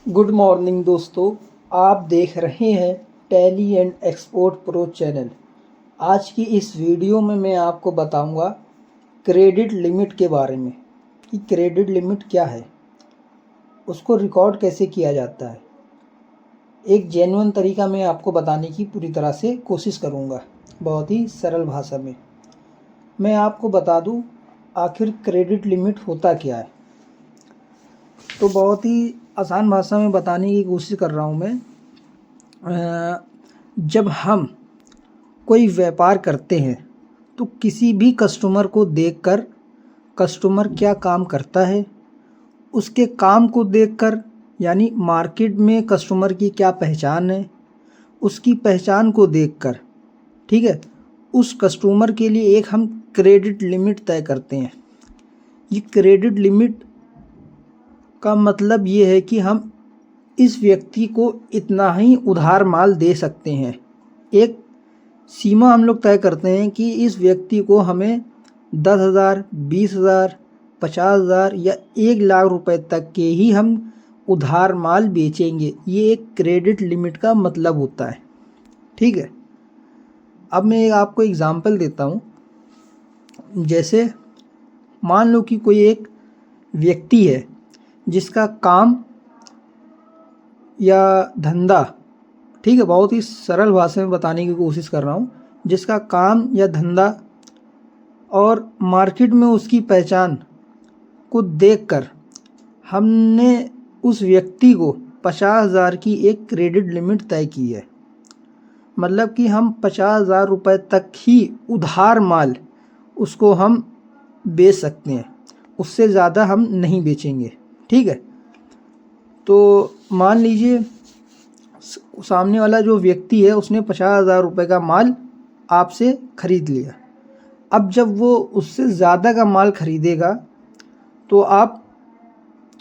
Good morning दोस्तों, आप देख रहे हैं tally and export pro channel. आज की इस वीडियो में मैं आपको बताऊंगा क्रेडिट लिमिट के बारे में कि क्रेडिट लिमिट क्या है, उसको रिकॉर्ड कैसे किया जाता है। एक जेन्युइन तरीका मैं आपको बताने की पूरी तरह से कोशिश करूंगा, बहुत ही सरल भाषा में। मैं आपको बता दूं आखिर क्रेडिट लिमिट होता क्या है। तो बहुत ही आसान भाषा में बताने की कोशिश कर रहा हूँ मैं। जब हम कोई व्यापार करते हैं तो किसी भी कस्टमर को देखकर कस्टमर क्या काम करता है, उसके काम को देखकर, यानी मार्केट में कस्टमर की क्या पहचान है, उसकी पहचान को देखकर, ठीक है, उस कस्टमर के लिए एक हम क्रेडिट लिमिट तय करते हैं। ये क्रेडिट लिमिट का मतलब ये है कि हम इस व्यक्ति को इतना ही उधार माल दे सकते हैं। एक सीमा हम लोग तय करते हैं कि इस व्यक्ति को हमें 10,000, 20,000, 50,000 या 1,00,000 रुपए तक के ही हम उधार माल बेचेंगे। ये एक क्रेडिट लिमिट का मतलब होता है, ठीक है। अब मैं आपको एग्जांपल देता हूँ। जैसे मान लो कि कोई एक व्यक्ति है जिसका काम या धंधा, ठीक है, बहुत ही सरल भाषा में बताने की कोशिश कर रहा हूँ, जिसका काम या धंधा और मार्केट में उसकी पहचान को देखकर हमने उस व्यक्ति को 50,000 की एक क्रेडिट लिमिट तय की है। मतलब कि हम 50,000 रुपये तक ही उधार माल उसको हम बेच सकते हैं, उससे ज़्यादा हम नहीं बेचेंगे, ठीक है। तो मान लीजिए सामने वाला जो व्यक्ति है उसने 50,000 रुपये का माल आपसे ख़रीद लिया। अब जब वो उससे ज़्यादा का माल ख़रीदेगा तो आप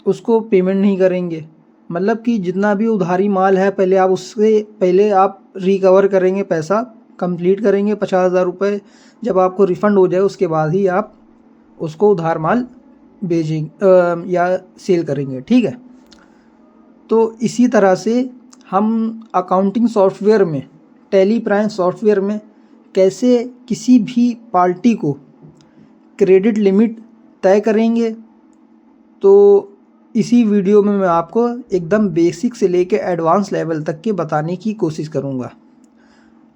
उसको पेमेंट नहीं करेंगे। मतलब कि जितना भी उधारी माल है पहले आप उससे पहले आप रिकवर करेंगे, पैसा कंप्लीट करेंगे 50,000 रुपये। जब आपको रिफ़ंड हो जाए उसके बाद ही आप उसको उधार माल बेचेंगे या सेल करेंगे, ठीक है। तो इसी तरह से हम अकाउंटिंग सॉफ्टवेयर में, टैली प्राइम सॉफ्टवेयर में कैसे किसी भी पार्टी को क्रेडिट लिमिट तय करेंगे, तो इसी वीडियो में मैं आपको एकदम बेसिक से लेकर एडवांस लेवल तक के बताने की कोशिश करूंगा।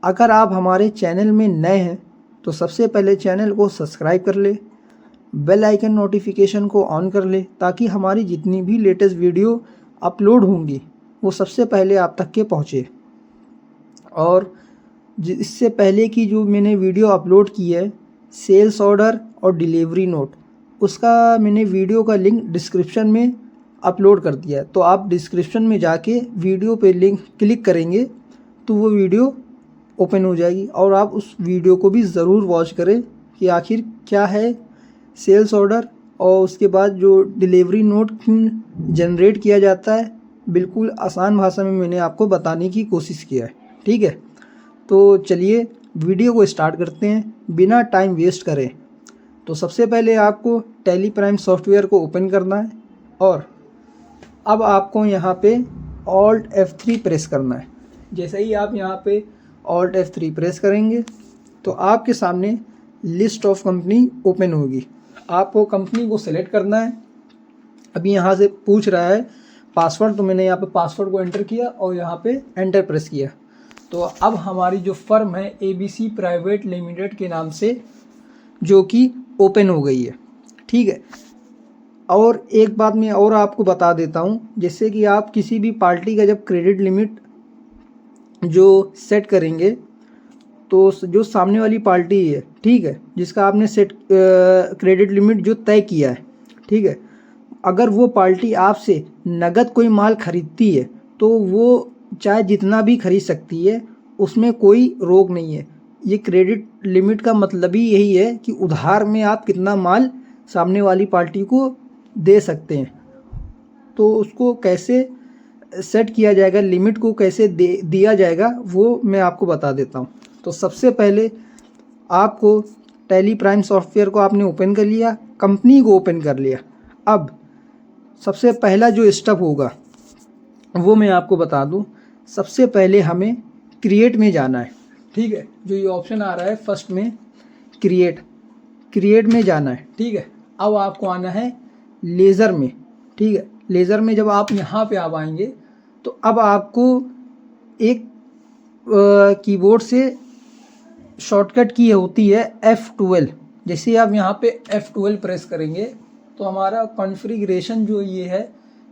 अगर आप हमारे चैनल में नए हैं तो सबसे पहले चैनल को सब्सक्राइब कर ले, बेल आइकन नोटिफिकेशन को ऑन कर ले, ताकि हमारी जितनी भी लेटेस्ट वीडियो अपलोड होंगी वो सबसे पहले आप तक के पहुँचे। और इससे पहले की जो मैंने वीडियो अपलोड की है सेल्स ऑर्डर और डिलीवरी नोट, उसका मैंने वीडियो का लिंक डिस्क्रिप्शन में अपलोड कर दिया है। तो आप डिस्क्रिप्शन में जाके वीडियो पे लिंक क्लिक करेंगे तो वो वीडियो ओपन हो जाएगी, और आप उस वीडियो को भी ज़रूर वॉच करें कि आखिर क्या है सेल्स ऑर्डर और उसके बाद जो डिलीवरी नोट क्यों जनरेट किया जाता है। बिल्कुल आसान भाषा में मैंने आपको बताने की कोशिश किया है, ठीक है। तो चलिए वीडियो को स्टार्ट करते हैं बिना टाइम वेस्ट करें। तो सबसे पहले आपको टैली प्राइम सॉफ्टवेयर को ओपन करना है और अब आपको यहाँ पे Alt F3 प्रेस करना है। जैसे ही आप यहाँ पे Alt F3 प्रेस करेंगे तो आपके सामने लिस्ट ऑफ कंपनी ओपन होगी। आपको कंपनी को सिलेक्ट करना है। अभी यहाँ से पूछ रहा है पासवर्ड, तो मैंने यहाँ पे पासवर्ड को एंटर किया और यहाँ पे एंटर प्रेस किया। तो अब हमारी जो फर्म है ABC प्राइवेट लिमिटेड के नाम से जो कि ओपन हो गई है, ठीक है। और एक बात मैं और आपको बता देता हूँ, जिससे कि आप किसी भी पार्टी का जब क्रेडिट लिमिट जो सेट करेंगे तो जो सामने वाली पार्टी है, ठीक है, जिसका आपने सेट क्रेडिट लिमिट जो तय किया है, ठीक है, अगर वो पार्टी आपसे नगद कोई माल खरीदती है तो वो चाहे जितना भी खरीद सकती है, उसमें कोई रोक नहीं है। ये क्रेडिट लिमिट का मतलब ही यही है कि उधार में आप कितना माल सामने वाली पार्टी को दे सकते हैं। तो उसको कैसे सेट किया जाएगा, लिमिट को कैसे दिया जाएगा, वो मैं आपको बता देता हूँ। तो सबसे पहले आपको टैली प्राइम सॉफ्टवेयर को आपने ओपन कर लिया, कंपनी को ओपन कर लिया। अब सबसे पहला जो स्टेप होगा वो मैं आपको बता दूं। सबसे पहले हमें क्रिएट में जाना है, ठीक है। जो ये ऑप्शन आ रहा है फर्स्ट में क्रिएट में जाना है, ठीक है। अब आपको आना है लेज़र में, ठीक है। लेज़र में जब आप यहाँ पे आप आएंगे तो अब आपको एक कीबोर्ड से शॉर्टकट की होती है F12। जैसे आप यहाँ पे F12 प्रेस करेंगे तो हमारा कॉन्फ़िगरेशन जो ये है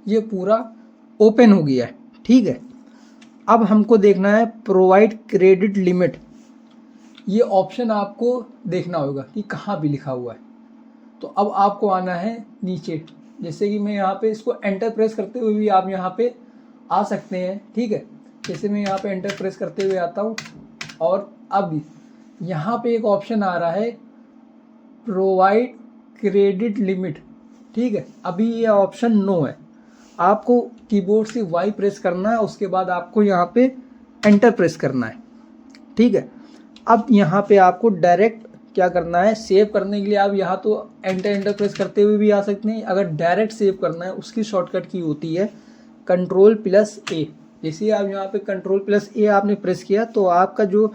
ये पूरा ओपन हो गया है, ठीक है। अब हमको देखना है प्रोवाइड क्रेडिट लिमिट। ये ऑप्शन आपको देखना होगा कि कहाँ भी लिखा हुआ है। तो अब आपको आना है नीचे, जैसे कि मैं यहाँ पे इसको एंटर प्रेस करते हुए भी आप यहाँ पे आ सकते हैं, ठीक है। जैसे मैं यहाँ पे एंटर प्रेस करते हुए आता हूँ और अब यहाँ पे एक ऑप्शन आ रहा है प्रोवाइड क्रेडिट लिमिट, ठीक है। अभी ये ऑप्शन नो है, आपको कीबोर्ड से वाई प्रेस करना है, उसके बाद आपको यहाँ पे एंटर प्रेस करना है, ठीक है। अब यहाँ पे आपको डायरेक्ट क्या करना है, सेव करने के लिए आप यहाँ तो एंटर प्रेस करते हुए भी आ सकते हैं। अगर डायरेक्ट सेव करना है उसकी शॉर्टकट की होती है Ctrl+A। जैसे आप यहाँ पे Ctrl+A आपने प्रेस किया तो आपका जो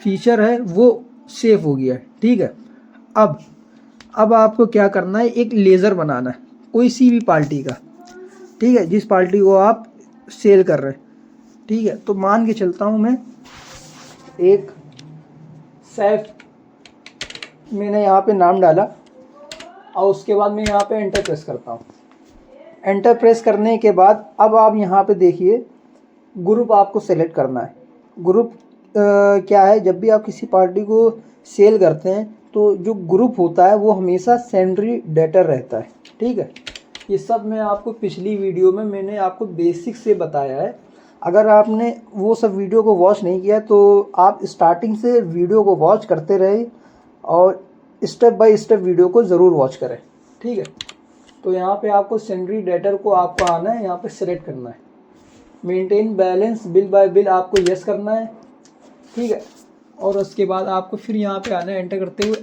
फीचर है वो सेव हो गया है, ठीक है। अब आपको क्या करना है, एक लेज़र बनाना है कोई सी भी पार्टी का, ठीक है, जिस पार्टी को आप सेल कर रहे हैं, ठीक है। तो मान के चलता हूँ मैं एक सैफ, मैंने यहाँ पे नाम डाला और उसके बाद मैं यहाँ पे एंटर प्रेस करता हूँ। एंटर प्रेस करने के बाद अब आप यहाँ पे देखिए ग्रुप आपको सेलेक्ट करना है। ग्रुप क्या है, जब भी आप किसी पार्टी को सेल करते हैं तो जो ग्रुप होता है वो हमेशा सेंडरी डेटर रहता है, ठीक है। ये सब मैं आपको पिछली वीडियो में मैंने आपको बेसिक से बताया है। अगर आपने वो सब वीडियो को वॉच नहीं किया तो आप स्टार्टिंग से वीडियो को वॉच करते रहे और स्टेप बाय स्टेप वीडियो को ज़रूर वॉच करें, ठीक है। तो यहाँ पे आपको सेंडरी डेटर को आपको आना है, यहाँ पे सेलेक्ट करना है। Maintain balance bill bye bill आपको यस करना है, ठीक है। और उसके बाद आपको फिर यहाँ पे आना है एंटर करते हुए।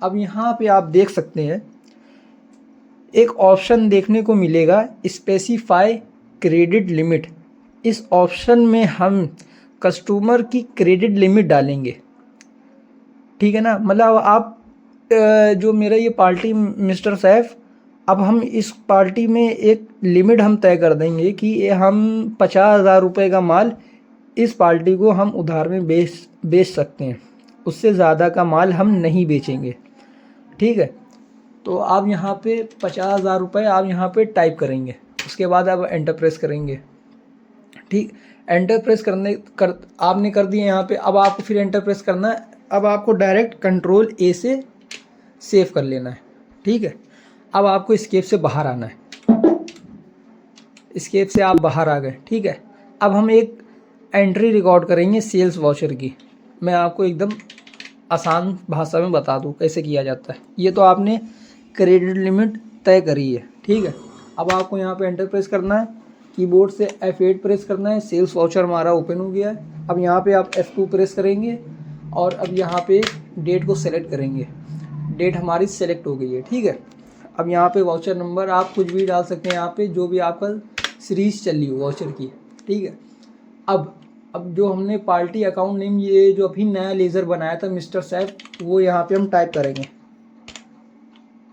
अब यहाँ पे आप देख सकते हैं एक ऑप्शन देखने को मिलेगा स्पेसिफाई क्रेडिट लिमिट। इस ऑप्शन में हम कस्टमर की क्रेडिट लिमिट डालेंगे, ठीक है ना। मतलब आप जो मेरा ये पार्टी मिस्टर सैफ, अब हम इस पार्टी में एक लिमिट हम तय कर देंगे कि ये हम 50,000 रुपये का माल इस पार्टी को हम उधार में बेच सकते हैं, उससे ज़्यादा का माल हम नहीं बेचेंगे, ठीक है। तो आप यहाँ पे 50,000 रुपये आप यहाँ पे टाइप करेंगे, उसके बाद आप एंटर प्रेस करेंगे, ठीक। एंटर प्रेस आपने कर दिया यहाँ पे। अब आपको फिर एंटर प्रेस करना है। अब आपको डायरेक्ट Ctrl+A से सेव कर लेना है, ठीक है। अब आपको एस्केप से बाहर आना है। एस्केप से आप बाहर आ गए, ठीक है। अब हम एक एंट्री रिकॉर्ड करेंगे सेल्स वाउचर की। मैं आपको एकदम आसान भाषा में बता दूं कैसे किया जाता है। ये तो आपने क्रेडिट लिमिट तय करी है, ठीक है। अब आपको यहाँ पे एंटर प्रेस करना है, कीबोर्ड से F8 प्रेस करना है। सेल्स वाउचर हमारा ओपन हो गया है। अब यहाँ पे आप F2 प्रेस करेंगे और अब यहाँ पे डेट को सेलेक्ट करेंगे। डेट हमारी सेलेक्ट हो गई है, ठीक है। अब यहाँ पे वाउचर नंबर आप कुछ भी डाल सकते हैं, यहाँ पे जो भी आपका सीरीज़ चल रही हो वाउचर की, ठीक है। अब जो हमने पार्टी अकाउंट नेम ये जो अभी नया लेज़र बनाया था मिस्टर सैफ, वो यहाँ पे हम टाइप करेंगे।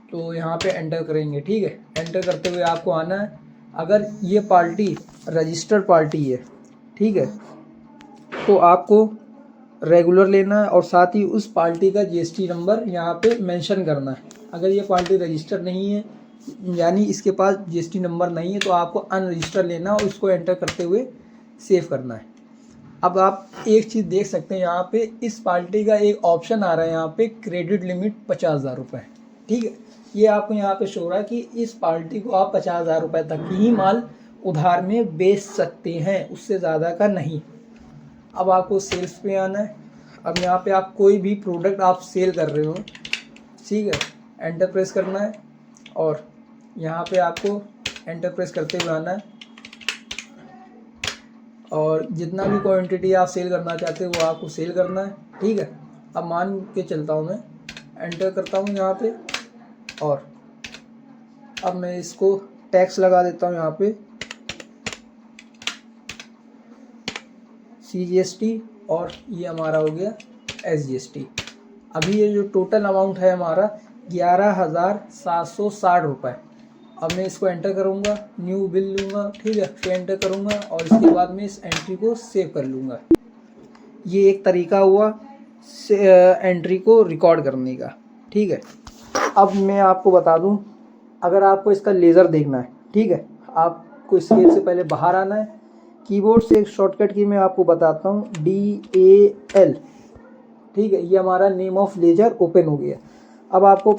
तो यहाँ पे एंटर करेंगे, ठीक है। एंटर करते हुए आपको आना है। अगर ये पार्टी रजिस्टर्ड पार्टी है, ठीक है, तो आपको रेगुलर लेना है और साथ ही उस पार्टी का GST नंबर यहाँ पे मेंशन करना है। अगर ये पार्टी रजिस्टर नहीं है, यानी इसके पास GST नंबर नहीं है, तो आपको अनरजिस्टर लेना और उसको एंटर करते हुए सेव करना है। अब आप एक चीज़ देख सकते हैं, यहाँ पे इस पार्टी का एक ऑप्शन आ रहा है, यहाँ पे क्रेडिट लिमिट 50,000 रुपये, ठीक है। ये आपको यहाँ पे शो हो रहा है कि इस पार्टी को आप 50,000 रुपये तक ही माल उधार में बेच सकते हैं, उससे ज़्यादा का नहीं। अब आपको सेल्स पे आना है। अब यहाँ पे आप कोई भी प्रोडक्ट आप सेल कर रहे हो, ठीक है, एंटर प्रेस करना है और यहाँ पे आपको एंटर प्रेस करते हुए आना है और जितना भी क्वांटिटी आप सेल करना चाहते हो वो आपको सेल करना है, ठीक है। अब मान के चलता हूँ, मैं एंटर करता हूँ यहाँ पे और अब मैं इसको टैक्स लगा देता हूँ यहाँ पे CGST और ये हमारा हो गया SGST। अभी ये जो टोटल अमाउंट है हमारा 11,760 रुपये। अब मैं इसको एंटर करूँगा, न्यू बिल लूँगा, ठीक है, फिर एंटर करूँगा और इसके बाद में इस एंट्री को सेव कर लूँगा। ये एक तरीका हुआ एंट्री को रिकॉर्ड करने का, ठीक है। अब मैं आपको बता दूं, अगर आपको इसका लेज़र देखना है, ठीक है, आपको स्केल से पहले बाहर आना है। कीबोर्ड से एक शॉर्टकट की मैं आपको बताता हूँ, DAL, ठीक है। ये हमारा नेम ऑफ लेज़र ओपन हो गया। अब आपको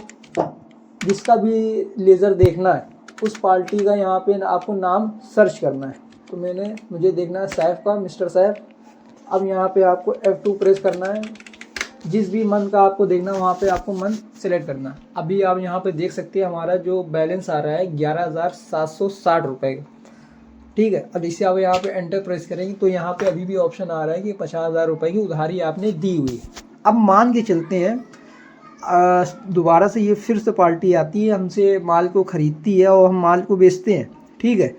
जिसका भी लेज़र देखना है उस पार्टी का यहाँ पे आपको नाम सर्च करना है। तो मुझे देखना है सैफ का, मिस्टर सैफ। अब यहाँ पे आपको F2 प्रेस करना है। जिस भी मंथ का आपको देखना है वहाँ पे आपको मंथ सेलेक्ट करना है। अभी आप यहाँ पे देख सकते हैं हमारा जो बैलेंस आ रहा है 11,760 रुपये का, ठीक है। अब इसे आप यहाँ पे एंटर प्रेस करेंगे तो यहाँ पे अभी भी ऑप्शन आ रहा है कि 50,000 रुपये की उधारी आपने दी हुई है। अब मान के चलते हैं दोबारा से ये फिर से पार्टी आती है, हमसे माल को ख़रीदती है और हम माल को बेचते हैं, ठीक है।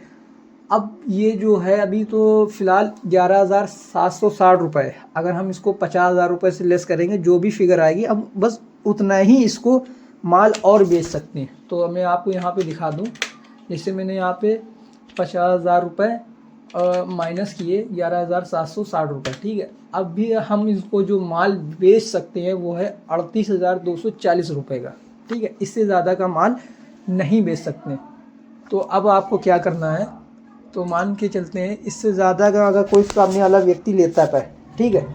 अब ये जो है अभी तो फ़िलहाल 11,760 रुपये, अगर हम इसको 50,000 रुपये से लेस करेंगे जो भी फिगर आएगी, अब बस उतना ही इसको माल और बेच सकते हैं। तो मैं आपको यहाँ पे दिखा दूँ, जैसे मैंने यहाँ पे 50,000 रुपये माइनस किए 11,760 रुपये, ठीक है। अब भी हम इसको जो माल बेच सकते हैं वो है 38,240 रुपये का, ठीक है। इससे ज़्यादा का माल नहीं बेच सकते। तो अब आपको क्या करना है, तो मान के चलते हैं इससे ज़्यादा का अगर कोई सामने वाला व्यक्ति लेता है, ठीक है,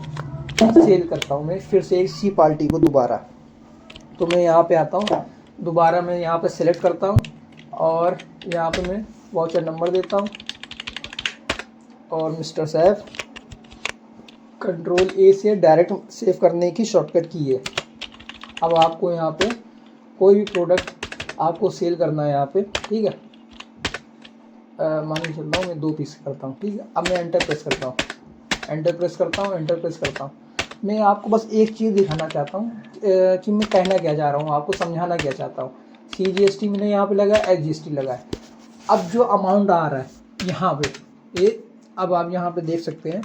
सेल करता हूँ मैं फिर से इसी पार्टी को दोबारा। तो मैं यहाँ पे आता हूँ, दोबारा मैं यहाँ पे सेलेक्ट करता हूँ और यहाँ पे मैं वाउचर नंबर देता हूँ और मिस्टर सैफ, कंट्रोल A से डायरेक्ट सेव करने की शॉर्टकट की है। अब आपको यहाँ पे कोई भी प्रोडक्ट आपको सेल करना है यहाँ पे, ठीक है। मान के चलता हूँ मैं 2 पीस करता हूँ, ठीक है। अब मैं एंटर प्रेस करता हूँ, एंटर प्रेस करता हूँ, एंटर प्रेस करता हूँ। मैं आपको बस एक चीज़ दिखाना चाहता हूँ कि मैं कहना क्या चाह रहा हूँ, आपको समझाना क्या चाहता हूँ। CGST मैंने यहाँ पे लगाया, SGST लगाया। अब जो अमाउंट आ रहा है यहाँ पे, ये अब आप यहाँ पे देख सकते हैं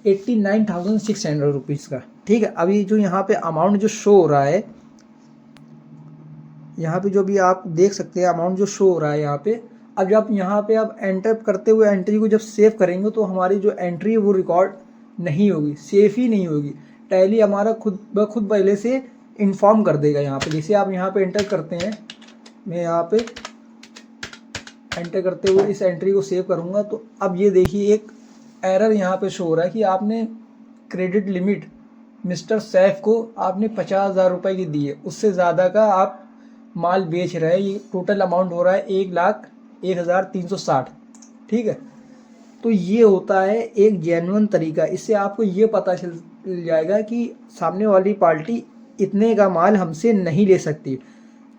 89,600 रुपीज़ का, ठीक है। अभी जो यहाँ पे अमाउंट जो शो हो रहा है, यहाँ पे जो भी आप देख सकते हैं अमाउंट जो शो हो रहा है यहाँ पे, अब जब यहाँ पे आप एंटर करते हुए एंट्री को जब सेव करेंगे तो हमारी जो एंट्री है वो रिकॉर्ड नहीं होगी, सेफ ही नहीं होगी। टैली हमारा खुद पहले से इन्फॉर्म कर देगा यहाँ पे। जैसे आप यहाँ पे एंटर करते हैं, मैं यहाँ पे एंटर करते हुए इस एंट्री को सेव करूँगा तो अब ये देखिए एक एरर यहाँ पे शो हो रहा है कि आपने क्रेडिट लिमिट मिस्टर सैफ को आपने 50,000 रुपये की दी है, उससे ज़्यादा का आप माल बेच रहे हैं। ये टोटल अमाउंट हो रहा है 1,01,360, ठीक है। तो ये होता है एक जेन्युइन तरीका। इससे आपको ये पता चल जाएगा कि सामने वाली पार्टी इतने का माल हमसे नहीं ले सकती।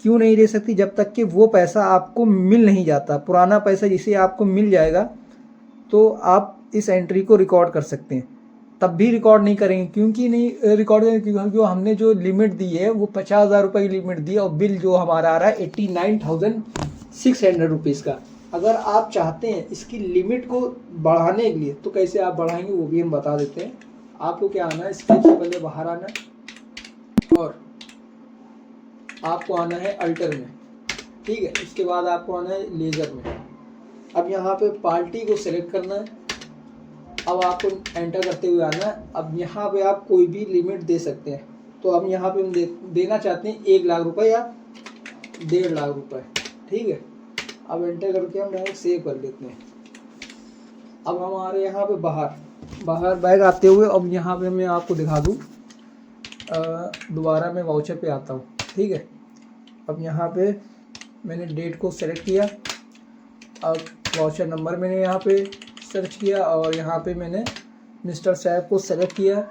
क्यों नहीं ले सकती? जब तक कि वो पैसा आपको मिल नहीं जाता। पुराना पैसा जिसे आपको मिल जाएगा तो आप इस एंट्री को रिकॉर्ड कर सकते हैं। तब भी रिकॉर्ड नहीं करेंगे, क्योंकि नहीं रिकॉर्ड करेंगे क्योंकि हमने जो लिमिट दी है वो 50,000 रुपये की लिमिट दी है और बिल जो हमारा आ रहा है 89,600 रुपीज़ का। अगर आप चाहते हैं इसकी लिमिट को बढ़ाने के लिए तो कैसे आप बढ़ाएंगे वो भी हम बता देते हैं। आपको क्या आना है, स्केच से पहले बाहर आना है और आपको आना है अल्टर में, ठीक है। इसके बाद आपको आना है लेज़र में। अब यहाँ पे पार्टी को सिलेक्ट करना है। अब आपको एंटर करते हुए आना है। अब यहाँ पे आप कोई भी लिमिट दे सकते हैं। तो अब यहाँ पे हम देना चाहते हैं 1 लाख रुपए या 1.5 लाख रुपए, ठीक है। अब एंटर करके हम डायरेक्ट सेव कर लेते हैं। अब हमारे यहाँ पे बाहर बैग आते हुए अब यहाँ पे मैं आपको दिखा दूँ, दोबारा मैं वाउचर पे आता हूँ, ठीक है। अब यहाँ पे मैंने डेट को सेलेक्ट किया, अब वाउचर नंबर मैंने यहाँ पे सर्च किया और यहाँ पे मैंने मिस्टर सैफ को सेलेक्ट किया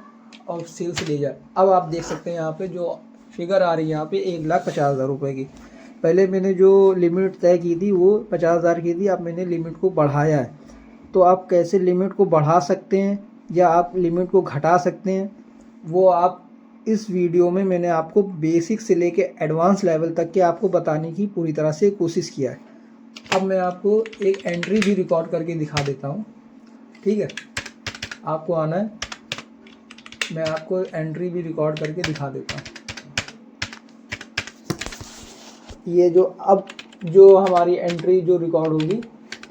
और सेल्स ले जा। अब आप देख सकते हैं यहाँ पे जो फिगर आ रही है यहाँ पे 1,50,000 रुपये की। पहले मैंने जो लिमिट तय की थी वो 50,000 की थी, अब मैंने लिमिट को बढ़ाया है। तो आप कैसे लिमिट को बढ़ा सकते हैं या आप लिमिट को घटा सकते हैं वो आप इस वीडियो में मैंने आपको बेसिक से लेके एडवांस लेवल तक के आपको बताने की पूरी तरह से कोशिश किया है। अब मैं आपको एक एंट्री भी रिकॉर्ड करके दिखा देता हूँ, ठीक है। आपको आना है, मैं आपको एंट्री भी रिकॉर्ड करके दिखा देता हूँ। ये जो हमारी एंट्री जो रिकॉर्ड होगी,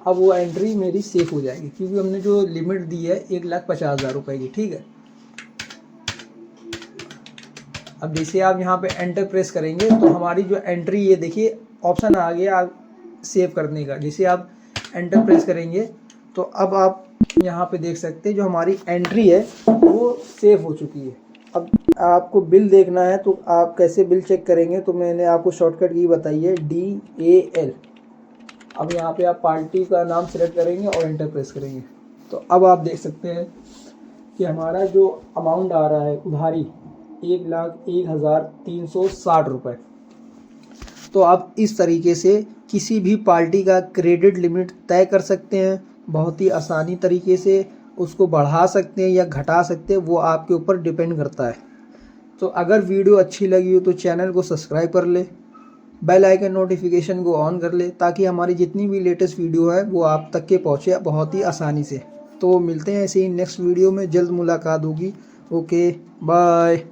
अब वो एंट्री मेरी सेफ हो जाएगी, क्योंकि हमने जो लिमिट दी है 1,50,000 रुपये की, ठीक है। अब जैसे आप यहाँ पे एंटर प्रेस करेंगे तो हमारी जो एंट्री, ये देखिए ऑप्शन आ गया सेव करने का। जैसे आप एंटर प्रेस करेंगे तो अब आप यहाँ पे देख सकते हैं जो हमारी एंट्री है वो सेव हो चुकी है। अब आपको बिल देखना है तो आप कैसे बिल चेक करेंगे, तो मैंने आपको शॉर्टकट की बताई है, DAL। अब यहाँ पे आप पार्टी का नाम सेलेक्ट करेंगे और एंटर प्रेस करेंगे तो अब आप देख सकते हैं कि हमारा जो अमाउंट आ रहा है उधारी 1,01,360 रुपये। तो आप इस तरीके से किसी भी पार्टी का क्रेडिट लिमिट तय कर सकते हैं, बहुत ही आसानी तरीके से उसको बढ़ा सकते हैं या घटा सकते हैं, वो आपके ऊपर डिपेंड करता है। तो अगर वीडियो अच्छी लगी हो तो चैनल को सब्सक्राइब कर ले, बेल आइकन नोटिफिकेशन को ऑन कर ले, ताकि हमारी जितनी भी लेटेस्ट वीडियो है वो आप तक के पहुँचे बहुत ही आसानी से। तो मिलते हैं ऐसे ही नेक्स्ट वीडियो में, जल्द मुलाकात होगी। Okay bye.